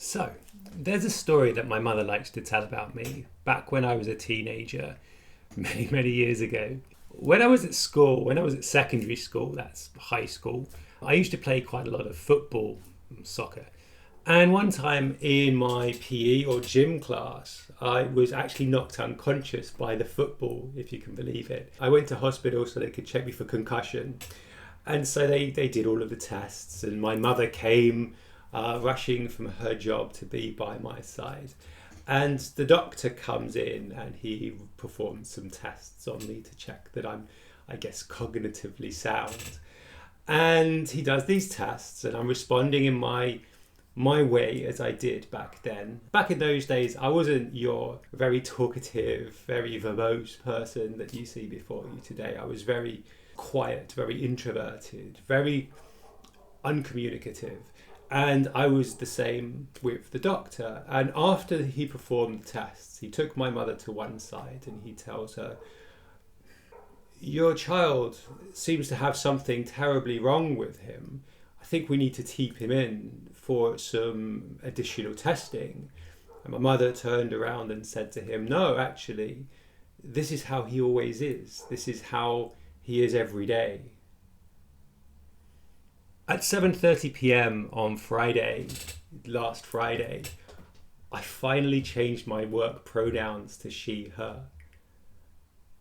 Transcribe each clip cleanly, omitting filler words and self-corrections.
So, there's a story that my mother likes to tell about me back when I was a teenager, many, many years ago. When I was at school, when I was at secondary school, that's high school, I used to play quite a lot of football, soccer. And one time in my PE or gym class, I was actually knocked unconscious by the football, if you can believe it. I went to hospital so they could check me for concussion. And so they did all of the tests, and my mother came rushing from her job to be by my side. And the doctor comes in and he performs some tests on me to check that I'm, I guess, cognitively sound. And he does these tests and I'm responding in my way as I did back then. Back in those days, I wasn't your very talkative, very verbose person that you see before you today. I was very quiet, very introverted, very uncommunicative. And I was the same with the doctor. And after he performed the tests, he took my mother to one side and he tells her, "Your child seems to have something terribly wrong with him. I think we need to keep him in for some additional testing." And my mother turned around and said to him, "No, actually, this is how he always is. This is how he is every day." At 7:30 p.m. on Friday, last Friday, I finally changed my work pronouns to she, her.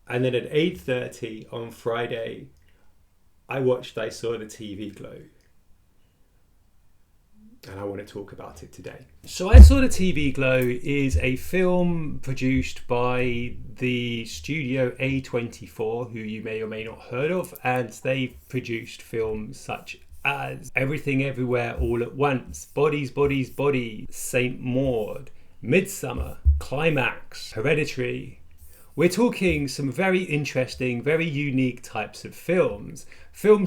And then at 8:30 on Friday, I saw the TV Glow. And I want to talk about it today. So I Saw the TV Glow is a film produced by the studio A24, who you may or may not heard of, and they've produced films such as Everything Everywhere All at Once, Bodies, Bodies, Body, Saint Maud, Midsummer, Climax, Hereditary. We're talking some very interesting, very unique types of films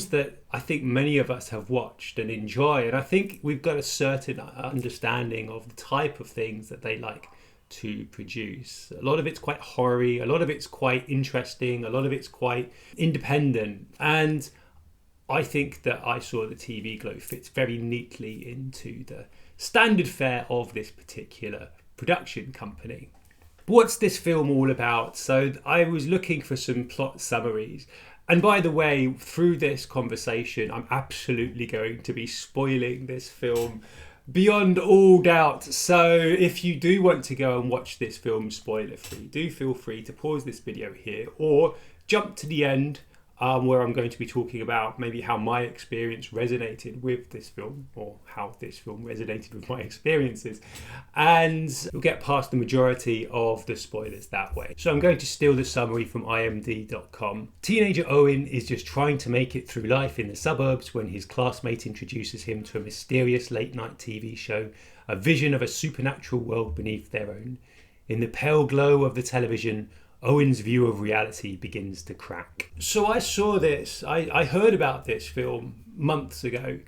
that I think many of us have watched and enjoy. And I think we've got a certain understanding of the type of things that they like to produce. A lot of it's quite horror-y, a lot of it's quite interesting, a lot of it's quite independent. And I think that I Saw the TV Glow fits very neatly into the standard fare of this particular production company. What's this film all about? So I was looking for some plot summaries. And by the way, through this conversation, I'm absolutely going to be spoiling this film beyond all doubt. So if you do want to go and watch this film spoiler free, do feel free to pause this video here or jump to the end where I'm going to be talking about maybe how my experience resonated with this film, or how this film resonated with my experiences, and we'll get past the majority of the spoilers that way. So I'm going to steal the summary from imd.com. Teenager Owen is just trying to make it through life in the suburbs when his classmate introduces him to a mysterious late-night TV show, a vision of a supernatural world beneath their own. In the pale glow of the television, Owen's view of reality begins to crack. So I saw this, I heard about this film months ago,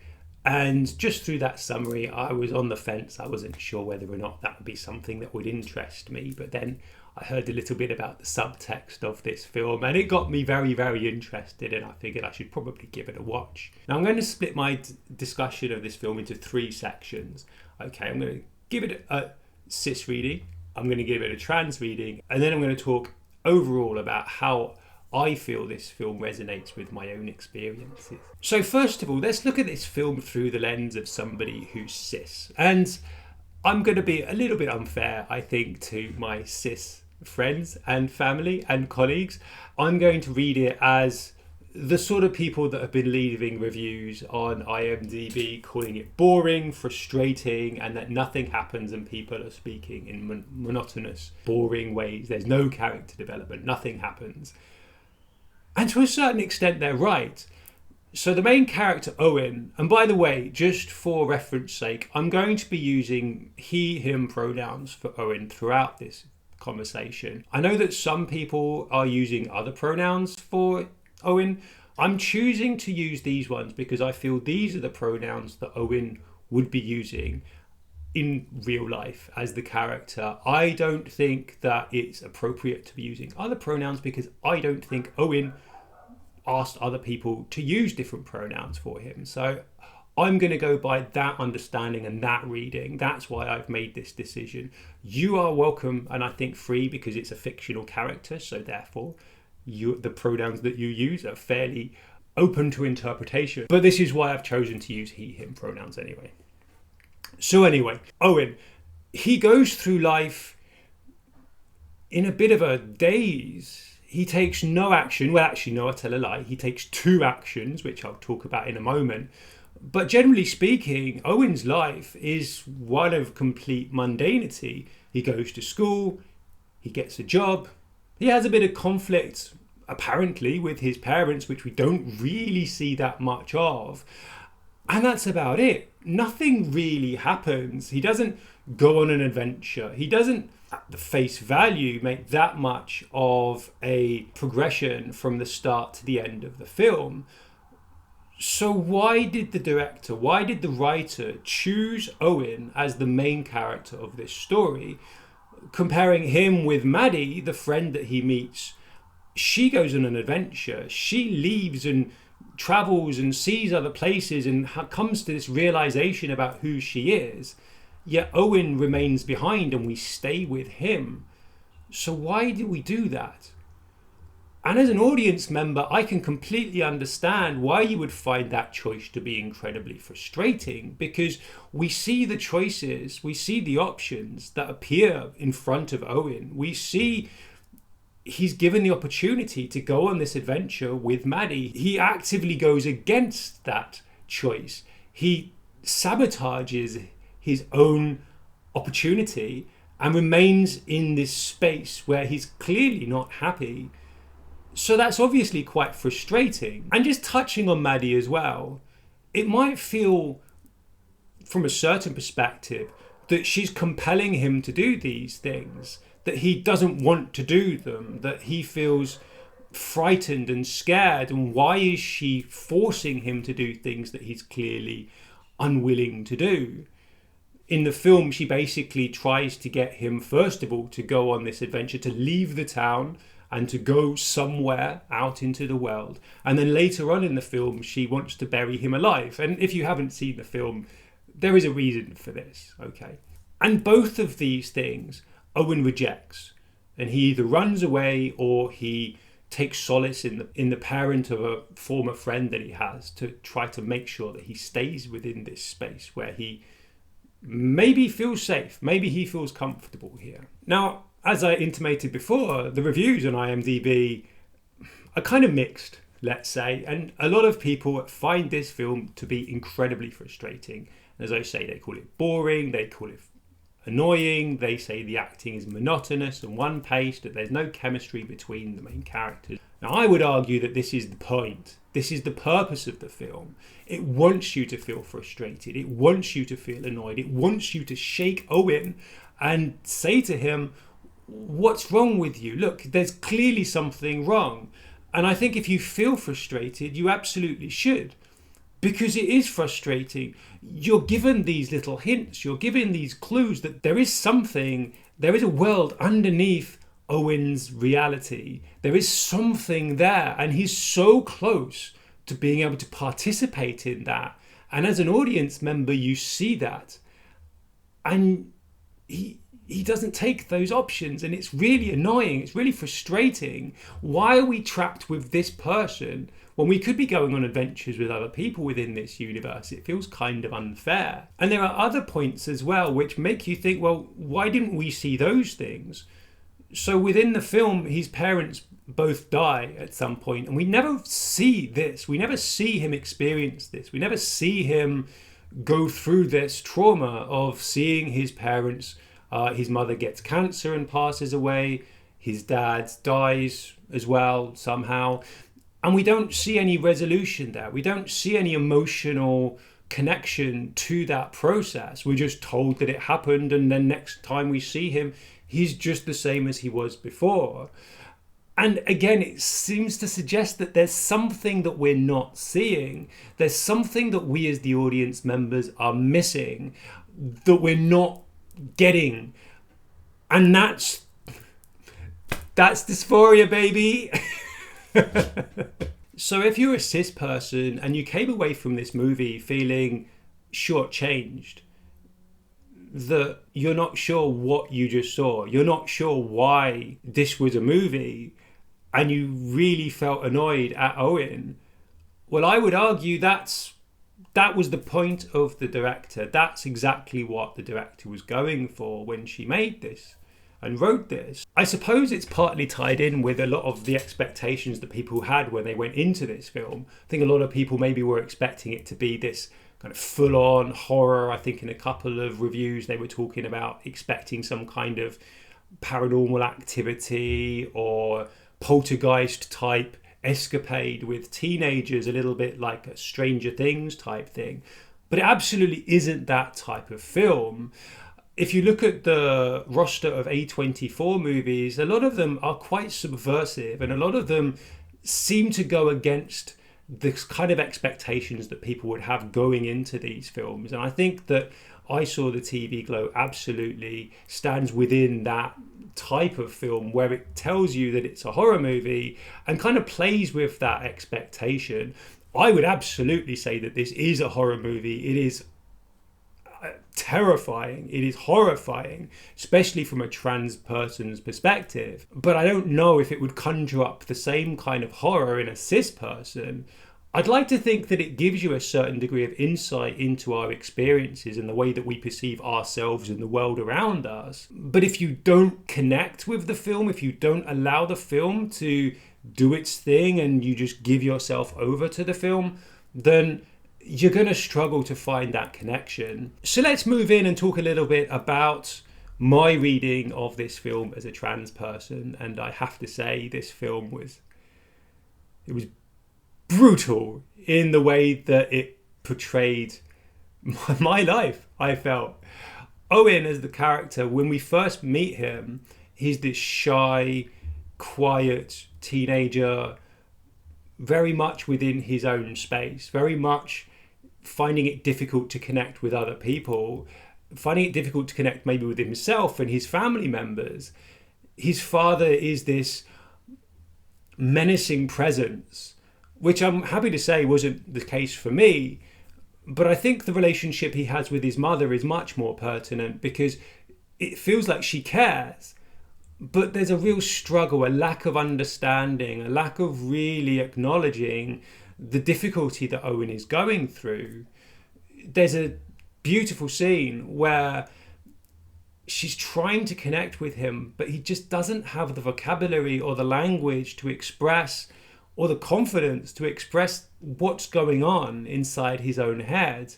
and just through that summary I was on the fence. I wasn't sure whether or not that would be something that would interest me, but then I heard a little bit about the subtext of this film and it got me very, very interested, and I figured I should probably give it a watch. Now I'm going to split my discussion of this film into three sections. Okay, I'm going to give it a cis reading, I'm going to give it a trans reading, and then I'm going to talk overall about how I feel this film resonates with my own experiences. So first of all, let's look at this film through the lens of somebody who's cis. And I'm going to be a little bit unfair, I think, to my cis friends and family and colleagues. I'm going to read it as the sort of people that have been leaving reviews on IMDb calling it boring, frustrating, and that nothing happens and people are speaking in monotonous, boring ways. There's no character development, nothing happens. And to a certain extent, they're right. So the main character, Owen, and by the way, just for reference sake, I'm going to be using he, him pronouns for Owen throughout this conversation. I know that some people are using other pronouns for Owen. I'm choosing to use these ones because I feel these are the pronouns that Owen would be using in real life as the character. I don't think that it's appropriate to be using other pronouns because I don't think Owen asked other people to use different pronouns for him. So I'm going to go by that understanding and that reading. That's why I've made this decision. You are welcome, and I think free, because it's a fictional character, so therefore the pronouns that you use are fairly open to interpretation. But this is why I've chosen to use he, him pronouns anyway. So anyway, Owen, he goes through life in a bit of a daze. He takes no action. Well, actually, no, I tell a lie. He takes 2 actions, which I'll talk about in a moment. But generally speaking, Owen's life is one of complete mundanity. He goes to school, he gets a job, he has a bit of conflict, apparently, with his parents, which we don't really see that much of. And that's about it. Nothing really happens. He doesn't go on an adventure. He doesn't, at the face value, make that much of a progression from the start to the end of the film. So why did the director, why did the writer choose Owen as the main character of this story? Comparing him with Maddie, the friend that he meets, she goes on an adventure. She leaves and travels and sees other places and comes to this realization about who she is. Yet Owen remains behind and we stay with him. So why do we do that? And as an audience member, I can completely understand why you would find that choice to be incredibly frustrating, because we see the choices, we see the options that appear in front of Owen. We see he's given the opportunity to go on this adventure with Maddie. He actively goes against that choice. He sabotages his own opportunity and remains in this space where he's clearly not happy. So that's obviously quite frustrating. And just touching on Maddie as well, it might feel from a certain perspective that she's compelling him to do these things, that he doesn't want to do them, that he feels frightened and scared. And why is she forcing him to do things that he's clearly unwilling to do? In the film, she basically tries to get him, first of all, to go on this adventure, to leave the town and to go somewhere out into the world. And then later on in the film, she wants to bury him alive. And if you haven't seen the film, there is a reason for this, okay? And both of these things, Owen rejects. And he either runs away or he takes solace in the parent of a former friend that he has, to try to make sure that he stays within this space where he maybe feels safe, maybe he feels comfortable here. Now, as I intimated before, the reviews on IMDb are kind of mixed, let's say, and a lot of people find this film to be incredibly frustrating. As I say, they call it boring, they call it annoying, they say the acting is monotonous and one-paced, that there's no chemistry between the main characters. Now, I would argue that this is the point. This is the purpose of the film. It wants you to feel frustrated. It wants you to feel annoyed. It wants you to shake Owen and say to him, what's wrong with you? Look, there's clearly something wrong. And I think if you feel frustrated, you absolutely should, because it is frustrating. You're given these little hints, you're given these clues that there is something, there is a world underneath Owen's reality. There is something there, and he's so close to being able to participate in that. And as an audience member, you see that. And he doesn't take those options, and it's really annoying. It's really frustrating. Why are we trapped with this person when we could be going on adventures with other people within this universe? It feels kind of unfair. And there are other points as well which make you think, well, why didn't we see those things? So within the film, his parents both die at some point, and we never see this. We never see him experience this. We never see him go through this trauma of seeing his parents. His mother gets cancer and passes away. His dad dies as well somehow. And we don't see any resolution there. We don't see any emotional connection to that process. We're just told that it happened, and then next time we see him, he's just the same as he was before. And again, it seems to suggest that there's something that we're not seeing. There's something that we as the audience members are missing, that we're not getting. And that's dysphoria, baby. So if you're a cis person and you came away from this movie feeling shortchanged, that you're not sure what you just saw, you're not sure why this was a movie, and you really felt annoyed at Owen, well, I would argue that was the point of the director. That's exactly what the director was going for when she made this and wrote this. I suppose it's partly tied in with a lot of the expectations that people had when they went into this film. I think a lot of people maybe were expecting it to be this kind of full-on horror. I think in a couple of reviews they were talking about expecting some kind of paranormal activity or poltergeist type escapade with teenagers, a little bit like a Stranger Things type thing. But it absolutely isn't that type of film. If you look at the roster of A24 movies, a lot of them are quite subversive, and a lot of them seem to go against the kind of expectations that people would have going into these films. And I think that I Saw the TV Glow absolutely stands within that type of film where it tells you that it's a horror movie and kind of plays with that expectation. I would absolutely say that this is a horror movie. It is terrifying, it is horrifying, especially from a trans person's perspective. But I don't know if it would conjure up the same kind of horror in a cis person. I'd like to think that it gives you a certain degree of insight into our experiences and the way that we perceive ourselves and the world around us. But if you don't connect with the film, if you don't allow the film to do its thing and you just give yourself over to the film, then you're going to struggle to find that connection. So let's move in and talk a little bit about my reading of this film as a trans person. And I have to say, this film was brutal in the way that it portrayed my life, I felt. Owen as the character, when we first meet him, he's this shy, quiet teenager, very much within his own space, very much finding it difficult to connect with other people, finding it difficult to connect maybe with himself and his family members. His father is this menacing presence, which I'm happy to say wasn't the case for me. But I think the relationship he has with his mother is much more pertinent because it feels like she cares. But there's a real struggle, a lack of understanding, a lack of really acknowledging the difficulty that Owen is going through. There's a beautiful scene where she's trying to connect with him, but he just doesn't have the vocabulary or the language to express, or the confidence to express what's going on inside his own head.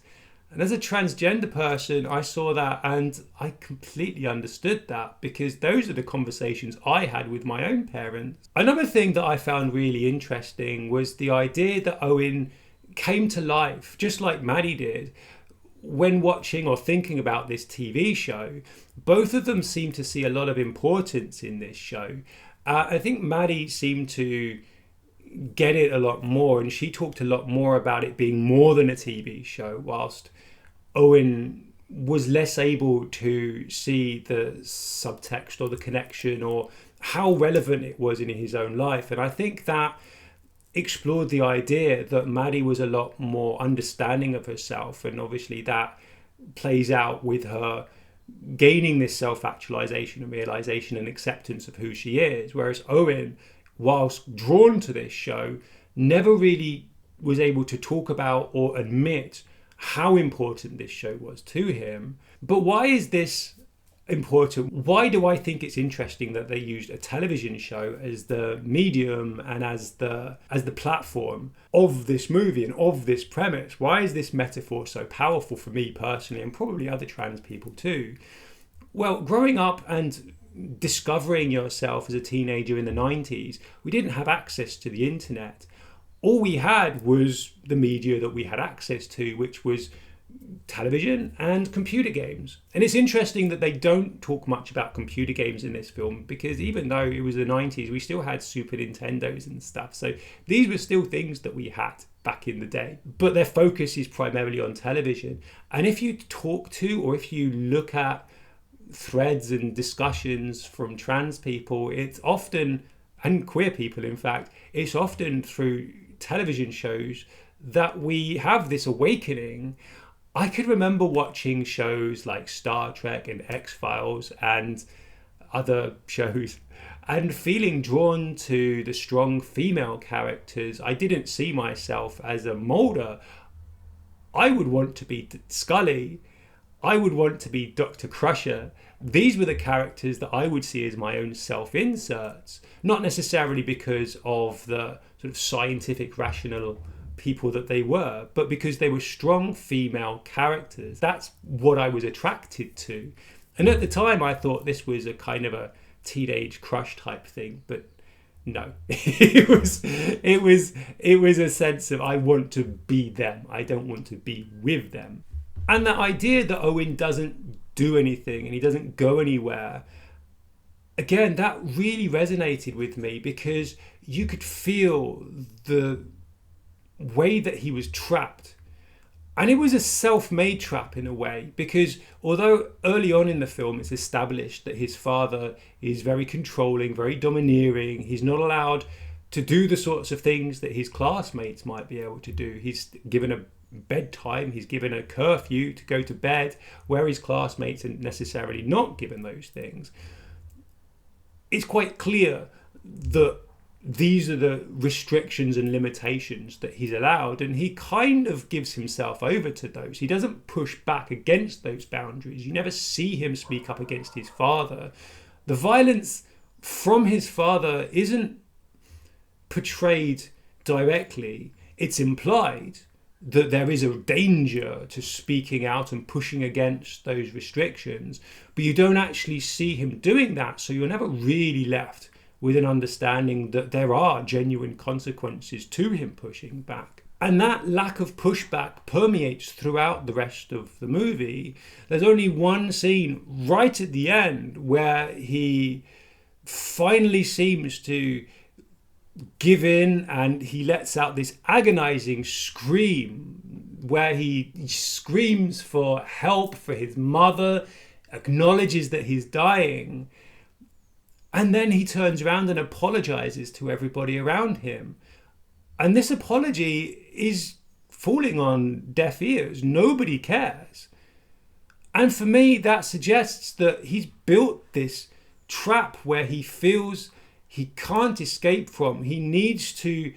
And as a transgender person, I saw that and I completely understood that, because those are the conversations I had with my own parents. Another thing that I found really interesting was the idea that Owen came to life, just like Maddie did, when watching or thinking about this TV show. Both of them seem to see a lot of importance in this show. I think Maddie seemed to get it a lot more, and she talked a lot more about it being more than a TV show, whilst Owen was less able to see the subtext or the connection or how relevant it was in his own life. And I think that explored the idea that Maddie was a lot more understanding of herself, and obviously that plays out with her gaining this self-actualization and realization and acceptance of who she is, whereas Owen, whilst drawn to this show, never really was able to talk about or admit how important this show was to him. But why is this important? Why do I think it's interesting that they used a television show as the medium and as the platform of this movie and of this premise? Why is this metaphor so powerful for me personally, and probably other trans people too? Well, growing up and discovering yourself as a teenager in the 90s, we didn't have access to the internet. All we had was the media that we had access to, which was television and computer games. And it's interesting that they don't talk much about computer games in this film, because even though it was the 90s, we still had Super Nintendos and stuff. So these were still things that we had back in the day. But their focus is primarily on television. And if you talk to, or if you look at threads and discussions from trans people, it's often, and queer people in fact, it's often through television shows that we have this awakening. I could remember watching shows like Star Trek and X-Files and other shows and feeling drawn to the strong female characters. I didn't see myself as a Mulder. I would want to be Scully. I would want to be Dr. Crusher. These were the characters that I would see as my own self-inserts, not necessarily because of the sort of scientific, rational people that they were, but because they were strong female characters. That's what I was attracted to. And at the time, I thought this was a kind of a teenage crush type thing, but no, it was a sense of I want to be them. I don't want to be with them. And that idea that Owen doesn't do anything and he doesn't go anywhere, again, that really resonated with me because you could feel the way that he was trapped. And it was a self-made trap in a way, because although early on in the film it's established that his father is very controlling, very domineering, he's not allowed to do the sorts of things that his classmates might be able to do. He's given a bedtime, he's given a curfew to go to bed, where his classmates are necessarily not given those things. It's quite clear that these are the restrictions and limitations that he's allowed, and he kind of gives himself over to those. He doesn't push back against those boundaries. You never see him speak up against his father. The violence from his father isn't portrayed directly. It's implied that there is a danger to speaking out and pushing against those restrictions, but you don't actually see him doing that, so you're never really left with an understanding that there are genuine consequences to him pushing back. And that lack of pushback permeates throughout the rest of the movie. There's only one scene right at the end where he finally seems to give in, and he lets out this agonizing scream where he screams for help for his mother, acknowledges that he's dying, and then he turns around and apologizes to everybody around him. And this apology is falling on deaf ears. Nobody cares. And for me, that suggests that he's built this trap where he feels he can't escape from. He needs to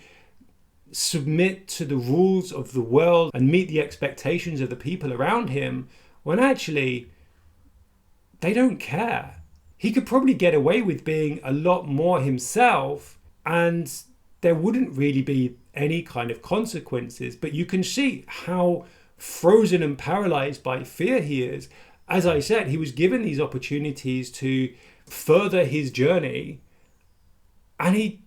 submit to the rules of the world and meet the expectations of the people around him, when actually they don't care. He could probably get away with being a lot more himself and there wouldn't really be any kind of consequences. But you can see how frozen and paralyzed by fear he is. As I said, he was given these opportunities to further his journey and he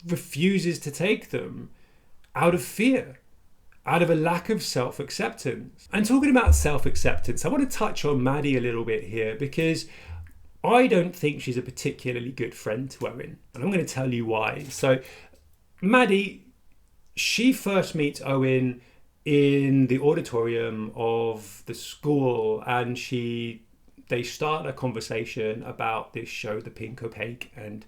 refuses to take them out of fear, out of a lack of self-acceptance. And talking about self-acceptance, I want to touch on Maddie a little bit here, because I don't think she's a particularly good friend to Owen, and I'm going to tell you why. So Maddie, she first meets Owen in the auditorium of the school, and they start a conversation about this show, The Pink Opaque, and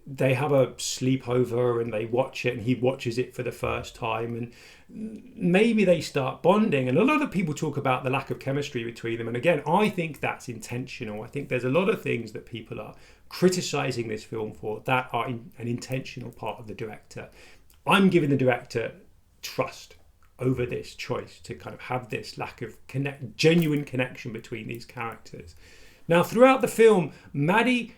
they have a sleepover and they watch it, and he watches it for the first time, and maybe they start bonding. And a lot of people talk about the lack of chemistry between them, and again, I think that's intentional. I think there's a lot of things that people are criticizing this film for that are an intentional part of the director. I'm giving the director trust over this choice to kind of have this lack of genuine connection between these characters. Now, throughout the film, Maddie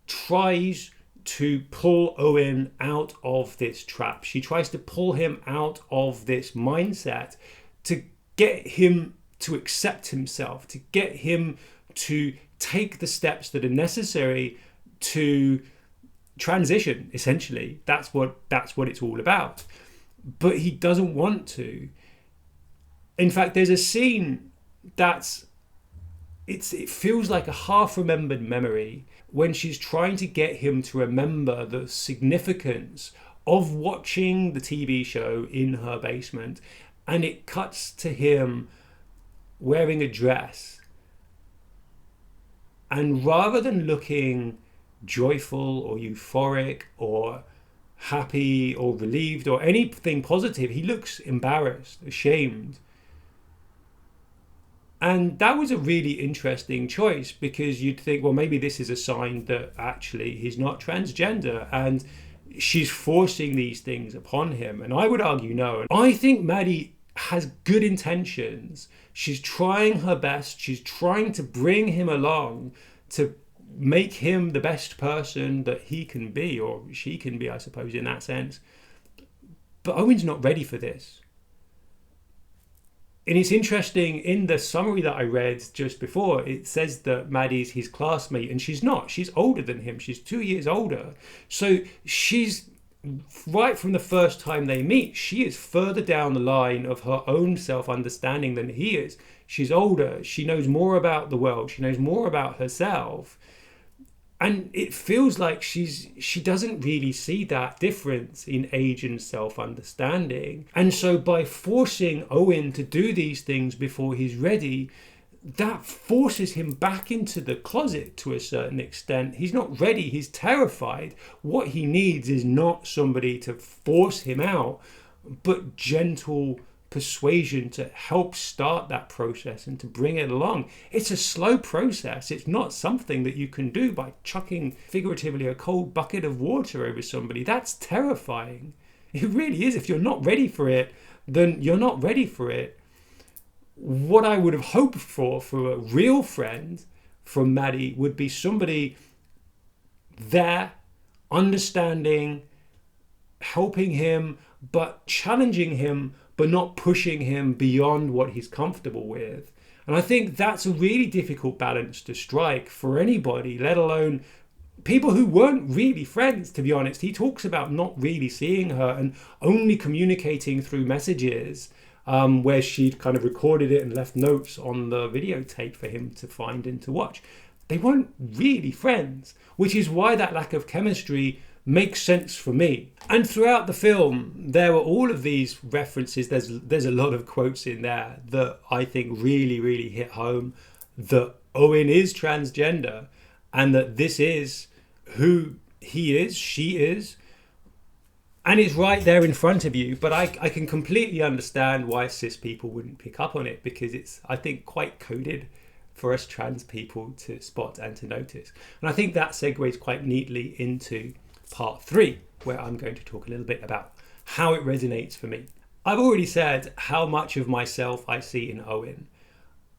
tries to pull Owen out of this trap. She tries to pull him out of this mindset, to get him to accept himself, to get him to take the steps that are necessary to transition, essentially. That's what it's all about. But he doesn't want to. In fact, there's a scene it feels like a half-remembered memory when she's trying to get him to remember the significance of watching the TV show in her basement, and it cuts to him wearing a dress, and rather than looking joyful or euphoric or happy or relieved or anything positive. He looks embarrassed, ashamed. And that was a really interesting choice, because you'd think, well, maybe this is a sign that actually he's not transgender and she's forcing these things upon him. And I would argue no. I think Maddie has good intentions. She's trying her best. She's trying to bring him along to make him the best person that he can be, or she can be, I suppose, in that sense. But Owen's not ready for this. And it's interesting, in the summary that I read just before, it says that Maddie's his classmate, and she's not. She's older than him. She's 2 years older. So she's, right from the first time they meet, she is further down the line of her own self-understanding than he is. She's older. She knows more about the world. She knows more about herself. And it feels like she doesn't really see that difference in age and self-understanding. And so by forcing Owen to do these things before he's ready, that forces him back into the closet to a certain extent. He's not ready. He's terrified. What he needs is not somebody to force him out, but gentle persuasion to help start that process and to bring it along. It's a slow process. It's not something that you can do by chucking, figuratively, a cold bucket of water over somebody. That's terrifying. It really is. If you're not ready for it, then you're not ready for it. What I would have hoped for a real friend from Maddie would be somebody there, understanding, helping him, but challenging him, but not pushing him beyond what he's comfortable with. And I think that's a really difficult balance to strike for anybody, let alone people who weren't really friends, to be honest. He talks about not really seeing her and only communicating through messages, where she'd kind of recorded it and left notes on the videotape for him to find and to watch. They weren't really friends, which is why that lack of chemistry makes sense for me. And throughout the film, there were all of these references. There's a lot of quotes in there that I think really, really hit home, that Owen is transgender and that this is who he is, she is. And it's right there in front of you. But I can completely understand why cis people wouldn't pick up on it, because it's, I think, quite coded for us trans people to spot and to notice. And I think that segues quite neatly into part 3, where I'm going to talk a little bit about how it resonates for me. I've already said how much of myself I see in Owen.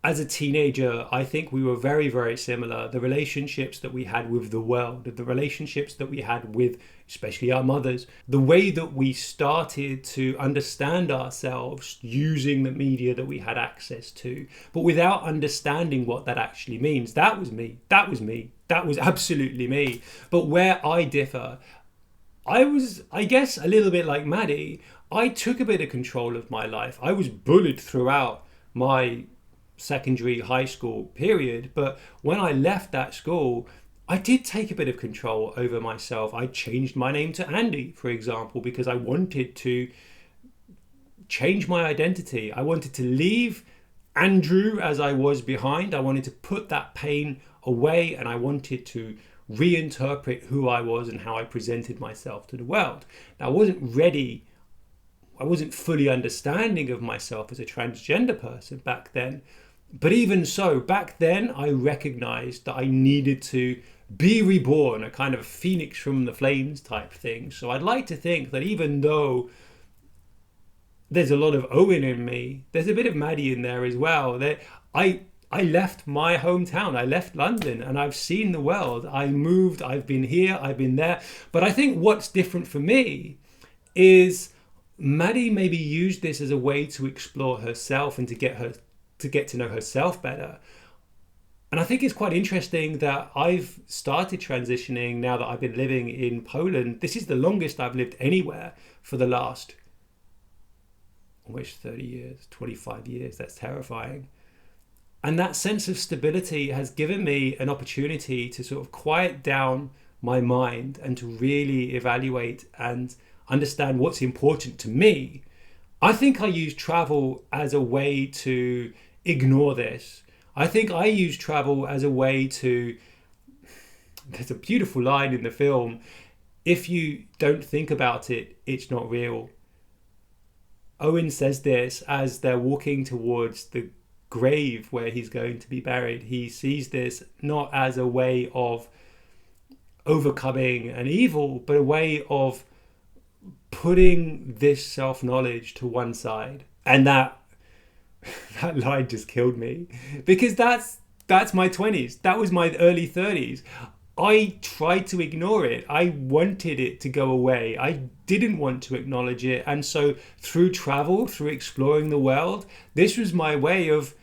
As a teenager, I think we were very, very similar. The relationships that we had with the world, the relationships that we had with especially our mothers, the way that we started to understand ourselves using the media that we had access to, but without understanding what that actually means. That was me. That was absolutely me. But where I differ, I was, I guess, a little bit like Maddie. I took a bit of control of my life. I was bullied throughout my secondary high school period, but when I left that school, I did take a bit of control over myself. I changed my name to Andy, for example, because I wanted to change my identity. I wanted to leave Andrew as I was behind. I wanted to put that pain away, and I wanted to reinterpret who I was and how I presented myself to the world. Now, I wasn't ready. I wasn't fully understanding of myself as a transgender person back then. But even so, back then, I recognized that I needed to be reborn, a kind of phoenix from the flames type thing. So I'd like to think that even though there's a lot of Owen in me, there's a bit of Maddie in there as well. That I left my hometown, I left London, and I've seen the world. I moved, I've been here, I've been there. But I think what's different for me is Maddie maybe used this as a way to explore herself and to get to know herself better. And I think it's quite interesting that I've started transitioning now that I've been living in Poland. This is the longest I've lived anywhere for the last almost 30 years, 25 years. That's terrifying. And that sense of stability has given me an opportunity to sort of quiet down my mind and to really evaluate and understand what's important to me. I think I use travel as a way to ignore this. I think I use travel as a way to, there's a beautiful line in the film, if you don't think about it, it's not real. Owen says this as they're walking towards the grave where he's going to be buried. He sees this not as a way of overcoming an evil, but a way of putting this self-knowledge to one side. And that line just killed me, because that's my 20s. That was my early 30s. I tried to ignore it. I wanted it to go away. I didn't want to acknowledge it. And so through travel, through exploring the world, this was my way of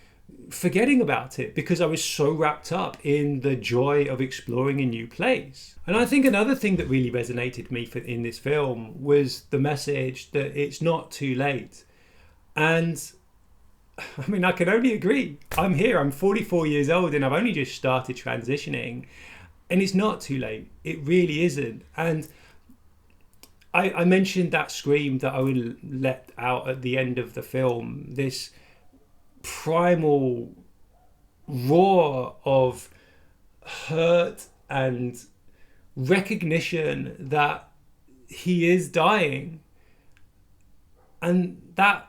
forgetting about it, because I was so wrapped up in the joy of exploring a new place. And I think another thing that really resonated me in this film was the message that it's not too late. And I mean, I can only agree. I'm here, I'm 44 years old, and I've only just started transitioning. And it's not too late. It really isn't. And I mentioned that scream that Owen let out at the end of the film, this primal roar of hurt and recognition that he is dying. And that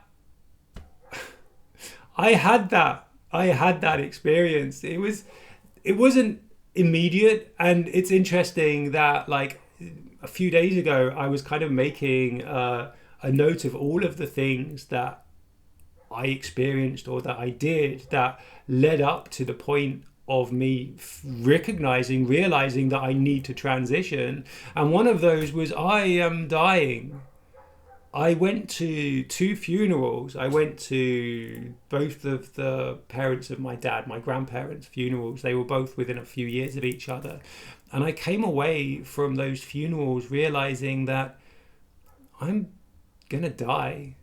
I had that experience. It wasn't immediate, and it's interesting that like a few days ago I was kind of making a note of all of the things that I experienced or that I did that led up to the point of me realizing that I need to transition. And one of those was I am dying. I went to 2 funerals. I went to both of the parents of my dad, my grandparents' funerals. They were both within a few years of each other. And I came away from those funerals realizing that I'm going to die.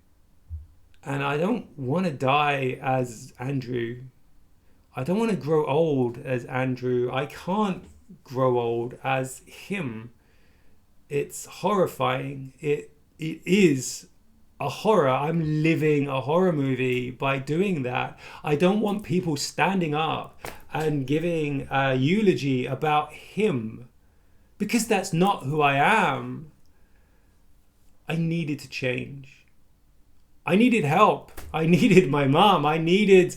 And I don't want to die as Andrew. I don't want to grow old as Andrew. I can't grow old as him. It's horrifying. It is a horror. I'm living a horror movie by doing that. I don't want people standing up and giving a eulogy about him, because that's not who I am. I needed to change. I needed help. I needed my mom. I needed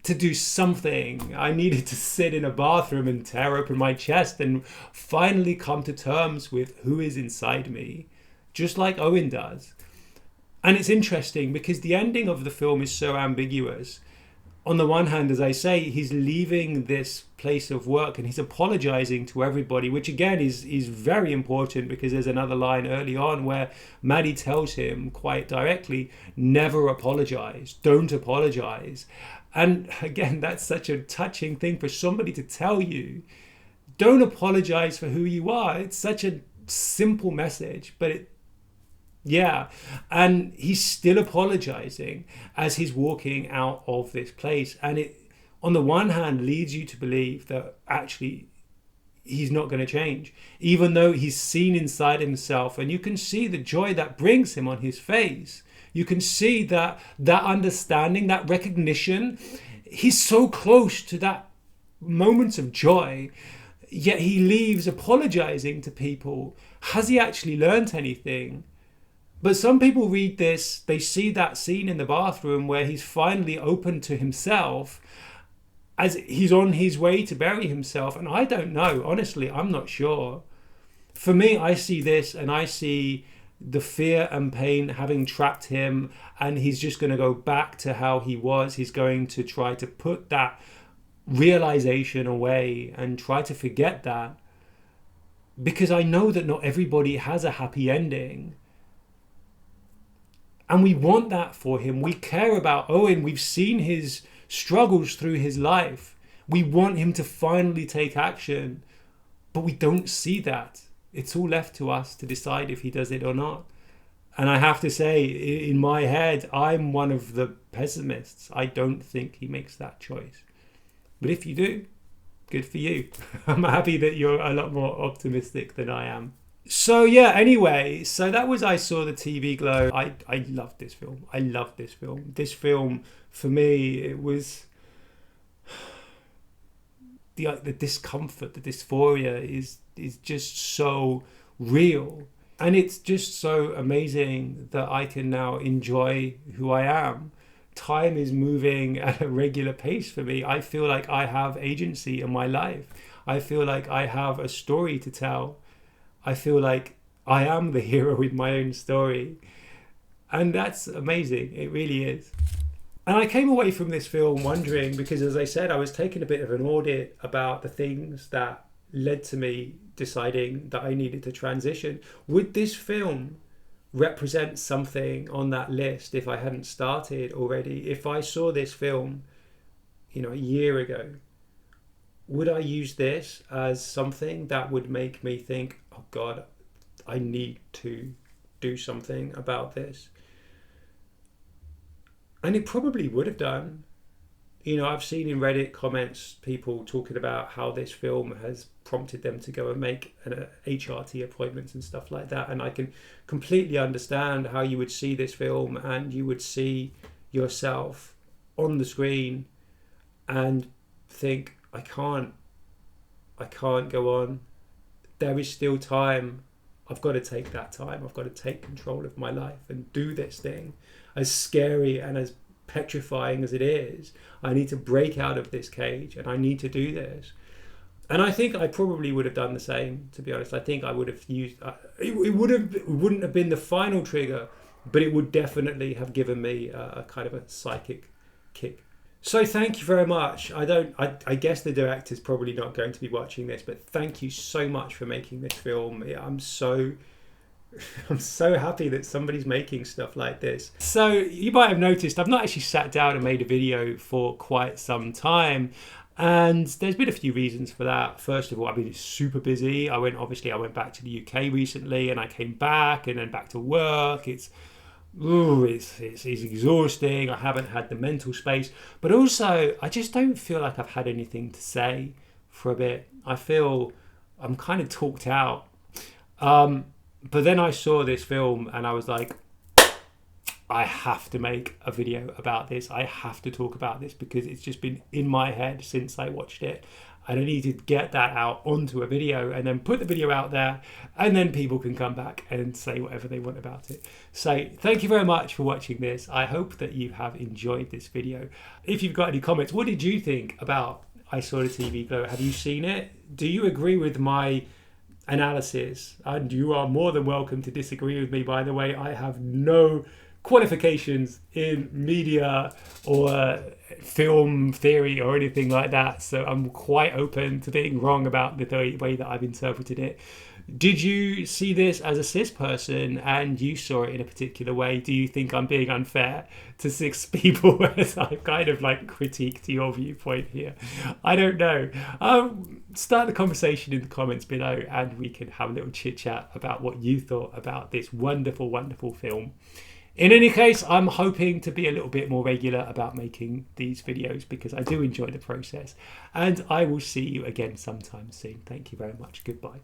to do something. I needed to sit in a bathroom and tear open my chest and finally come to terms with who is inside me, just like Owen does. And it's interesting because the ending of the film is so ambiguous. On the one hand, as I say, he's leaving this place of work and he's apologizing to everybody, which again is very important, because there's another line early on where Maddie tells him quite directly, never apologize, don't apologize. And again, that's such a touching thing for somebody to tell you. Don't apologize for who you are. It's such a simple message, but yeah, and he's still apologizing as he's walking out of this place. And it, on the one hand, leads you to believe that actually he's not going to change, even though he's seen inside himself, and you can see the joy that brings him on his face. You can see that understanding, that recognition. He's so close to that moment of joy, yet he leaves apologizing to people. Has he actually learnt anything? But some people read this, they see that scene in the bathroom where he's finally open to himself as he's on his way to bury himself. And I don't know, honestly, I'm not sure. For me, I see this and I see the fear and pain having trapped him, and he's just going to go back to how he was. He's going to try to put that realization away and try to forget that, because I know that not everybody has a happy ending. And we want that for him. We care about Owen. We've seen his struggles through his life. We want him to finally take action, but we don't see that. It's all left to us to decide if he does it or not. And I have to say, in my head, I'm one of the pessimists. I don't think he makes that choice. But if you do, good for you. I'm happy that you're a lot more optimistic than I am. So yeah, anyway, so that was I Saw the TV Glow. I loved this film. I loved this film. This film, for me, it was the discomfort, the dysphoria is just so real. And it's just so amazing that I can now enjoy who I am. Time is moving at a regular pace for me. I feel like I have agency in my life. I feel like I have a story to tell. I feel like I am the hero in my own story. And that's amazing. It really is. And I came away from this film wondering, because as I said, I was taking a bit of an audit about the things that led to me deciding that I needed to transition. Would this film represent something on that list if I hadn't started already? If I saw this film, a year ago, would I use this as something that would make me think, oh God, I need to do something about this? And it probably would have done. I've seen in Reddit comments people talking about how this film has prompted them to go and make HRT appointments and stuff like that. And I can completely understand how you would see this film and you would see yourself on the screen and think, I can't go on. There is still time. I've got to take that time. I've got to take control of my life and do this thing. As scary and as petrifying as it is, I need to break out of this cage and I need to do this. And I think I probably would have done the same, to be honest. I think I would have used it wouldn't have been the final trigger, but it would definitely have given me a kind of a psychic kick. So thank you very much. I guess the director's probably not going to be watching this, but thank you so much for making this film. I'm so happy that somebody's making stuff like this. So you might have noticed I've not actually sat down and made a video for quite some time. And there's been a few reasons for that. First of all, I've been super busy. I went back to the UK recently and I came back and then back to work. It's exhausting. I haven't had the mental space. But also, I just don't feel like I've had anything to say for a bit. I feel I'm kind of talked out. But then I saw this film and I was like, I have to make a video about this. I have to talk about this because it's just been in my head since I watched it. And I need to get that out onto a video and then put the video out there and then people can come back and say whatever they want about it. So thank you very much for watching this. I hope that you have enjoyed this video. If you've got any comments, what did you think about I Saw the TV Glow? Have you seen it? Do you agree with my analysis? And you are more than welcome to disagree with me, by the way. I have no qualifications in media or film theory or anything like that, so I'm quite open to being wrong about the way that I've interpreted it. Did you see this as a cis person and you saw it in a particular way? Do you think I'm being unfair to cis people as I've kind of like critiqued your viewpoint here? I don't know. Start the conversation in the comments below and we can have a little chit chat about what you thought about this wonderful, wonderful film. In any case, I'm hoping to be a little bit more regular about making these videos because I do enjoy the process. And I will see you again sometime soon. Thank you very much. Goodbye.